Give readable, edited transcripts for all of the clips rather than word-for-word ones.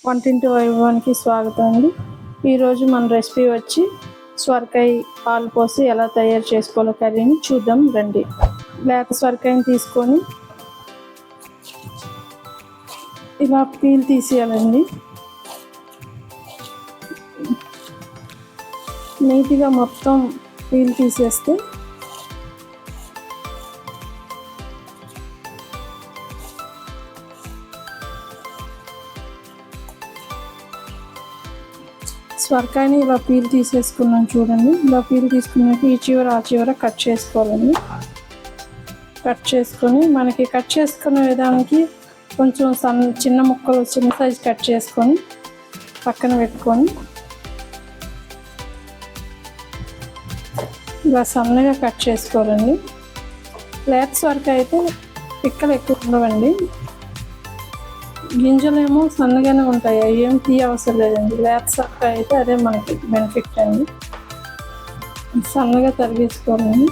వంటింటి వైభవానికి స్వాగతం అండి. ఈరోజు మన రెసిపీ వచ్చి సొరకాయ పాలు పోసి ఎలా తయారు చేసుకోవాలో కర్రీని చూద్దాం రండి. లేత సొరకాయని తీసుకొని ఇలా పీల్ తీసేయాలండి. నీట్గా మొత్తం పీల్ తీసేస్తే సొరకాయని ఇలా పీల్ తీసేసుకున్నాం చూడండి. ఇలా పీల్ తీసుకున్నాక ఈ చివర ఆ చివర కట్ చేసుకోవాలండి. కట్ చేసుకొని మనకి కట్ చేసుకునే విధానికి కొంచెం చిన్న ముక్కలు చిన్న సైజు కట్ చేసుకొని పక్కన పెట్టుకొని ఇలా సన్నగా కట్ చేసుకోవాలండి. లేత సొరకాయ అయితే పిక్కలు ఎక్కువ ఉండవండి, గింజలేమో సన్నగానే ఉంటాయి, ఏం తీయ అవసరం లేదండి. లేత సొరకాయ అయితే అదే మనకి బెనిఫిట్ అండి. సన్నగా తరిగేసుకోవాలండి.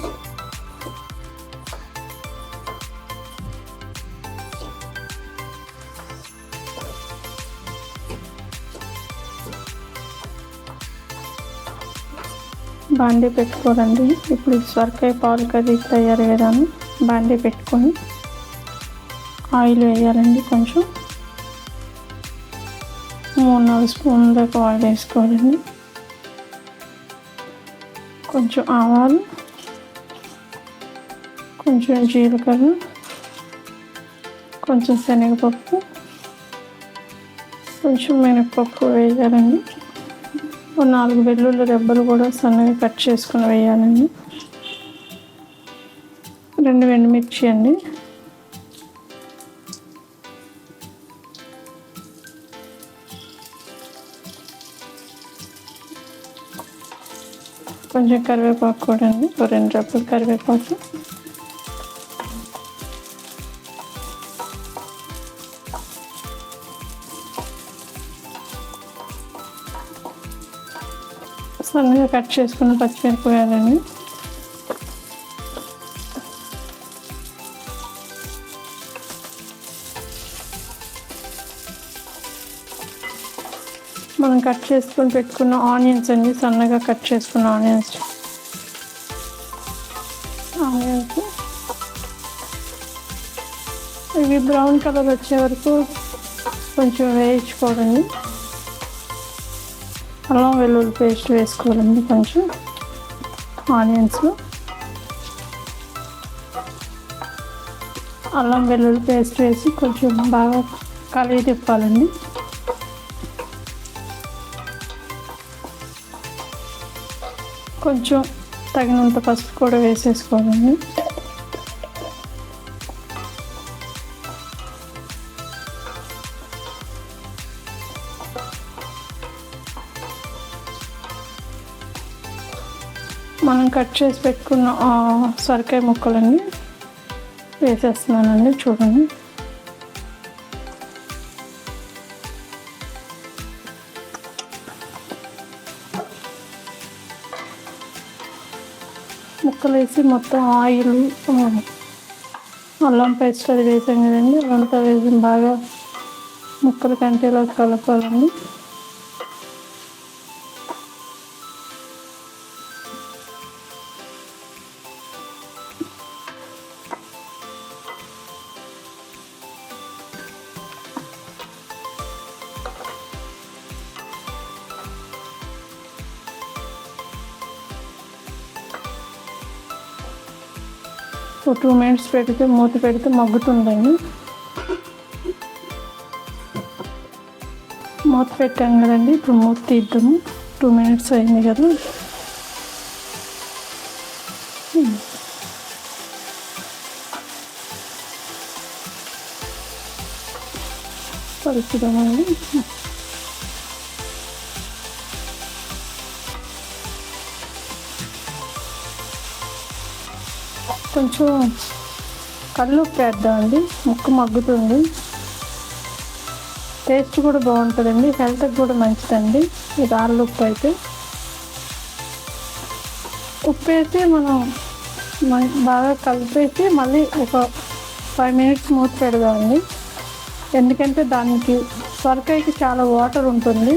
బాండీ పెట్టుకోవాలండి. ఇప్పుడు సొరకాయ పాలు కర్రీ తయారయ్యేదాన్ని బాండీ పెట్టుకొని ఆయిల్ వేయాలండి. కొంచెం 3-4 స్పూన్ల దాకా ఆయిల్ వేసుకోవాలండి. కొంచెం ఆవాలు, కొంచెం జీలకర్ర, కొంచెం శనగపప్పు, కొంచెం మినపప్పు వేయాలండి. 4 వెల్లుల్లి రెబ్బలు కూడా సన్నగా కట్ చేసుకుని వేయాలండి. 2 ఎండుమిర్చి అండి. కొంచెం కరివేపాకు కూడా అండి, 2 రెబ్బలు కరివేపాకు. సన్నగా కట్ చేసుకున్న పచ్చిమిరపకాయలండి. మనం కట్ చేసుకొని పెట్టుకున్న ఆనియన్స్ అండి, సన్నగా కట్ చేసుకున్న ఆనియన్స్ ఇవి బ్రౌన్ కలర్ వచ్చే వరకు కొంచెం వేయించుకోవాలండి. అల్లం వెల్లుల్లి పేస్ట్ వేసుకోవాలండి. కొంచెం ఆనియన్స్లో అల్లం వెల్లుల్లి పేస్ట్ వేసి కొంచెం బాగా కలిగి తిప్పాలండి. కొంచెం తగినంత పసుపు కూడా వేసేసుకోవాలండి. మనం కట్ చేసి పెట్టుకున్న సొరకాయ ముక్కలన్నీ వేసేస్తున్నానండి. చూడండి, ముక్కలు వేసి మొత్తం ఆయిల్, అల్లం పేస్ట్ అది వేసాం కదండి, అదంతా వేసి బాగా ముక్కలు కంటేలా కలపాలండి. ఒక 2 మినిట్స్ పెడితే మూత పెడితే మగ్గుతుందండి. మూత పెట్టాం కదండి, ఇప్పుడు మూత తీద్దాము. 2 మినిట్స్ అయింది కదా. కలుపుదామండి. కొంచెం కల్లుప్పు వేద్దామండి, ముక్క మగ్గుతుంది. టేస్ట్ కూడా బాగుంటుందండి, హెల్త్కి కూడా మంచిదండి ఈ రాళ్ళుప్పు అయితే. ఉప్పు వేసి మనం బాగా కలిపేసి మళ్ళీ ఒక 5 మినిట్స్ మూత పెడదామండి. ఎందుకంటే దానికి సొరకాయకి చాలా వాటర్ ఉంటుంది.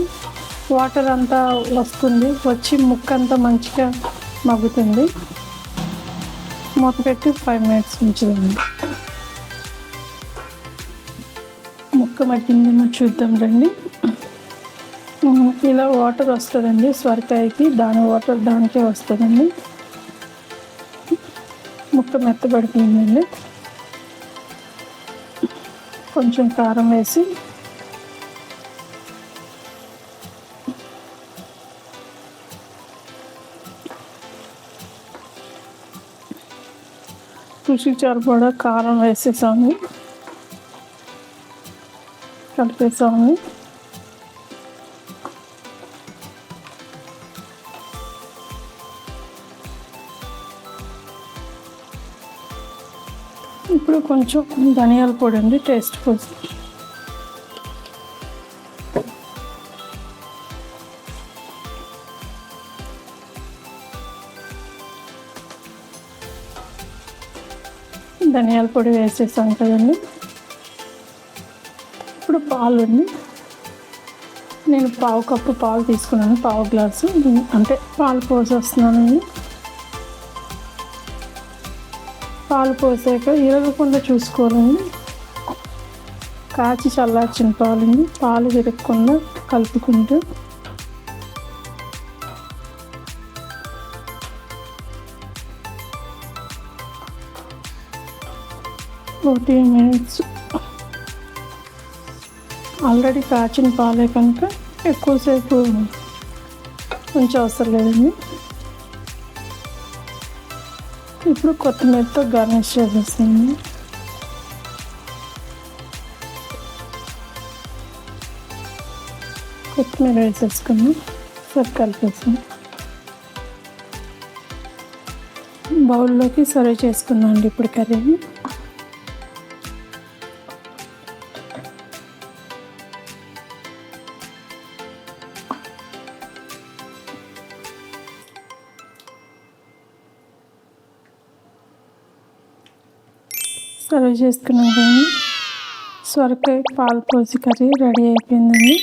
వాటర్ అంతా వస్తుంది, వచ్చి ముక్క అంతా మంచిగా మగ్గుతుంది. మూత పెట్టి 5 మినిట్స్ ఉంచుదాం. ముక్క మగ్గిందేమో చూద్దాం రండి. ఇలా వాటర్ వస్తుందండి సొరకాయకి, దాని వాటర్ దానికే వస్తుందండి. ముక్క మెత్తబడిపోయిందండి. కొంచెం కారం వేసి రుచికి సరిపడా కారం వేసేసాము, కలిపేసాము. ఇప్పుడు కొంచెం ధనియాల పొడి అండి టేస్ట్ కోసం. ధనియాల పొడి వేసేసాం కదండి. ఇప్పుడు పాలు అండి. నేను 1/2 కప్పు పాలు తీసుకున్నాను, 1/2 గ్లాసు అంటే పాలు పోసేస్తున్నానండి. పాలు పోసాక ఇరగకుండా చూసుకోవాలండి. కాచి చల్లార్చిన పాలండి. పాలు విరగకుండా కలుపుకుంటూ 14 మినిట్స్. ఆల్రెడీ కాచిన పాలే కనుక ఎక్కువసేపు ఉంచవసరం లేదండి. ఇప్పుడు కొత్తిమీరతో గార్నిష్ చేసేస్తాను. కొత్తిమీర వేసేసుకుని సరి కలిపేసాను. బౌల్లోకి సర్వ్ చేసుకున్నాం అండి ఇప్పుడు కర్రీని. సర్వ్ చేసుకున్నాం కానీ సొరకాయ పాలు పోసి కర్రీ రెడీ అయిపోయిందండి.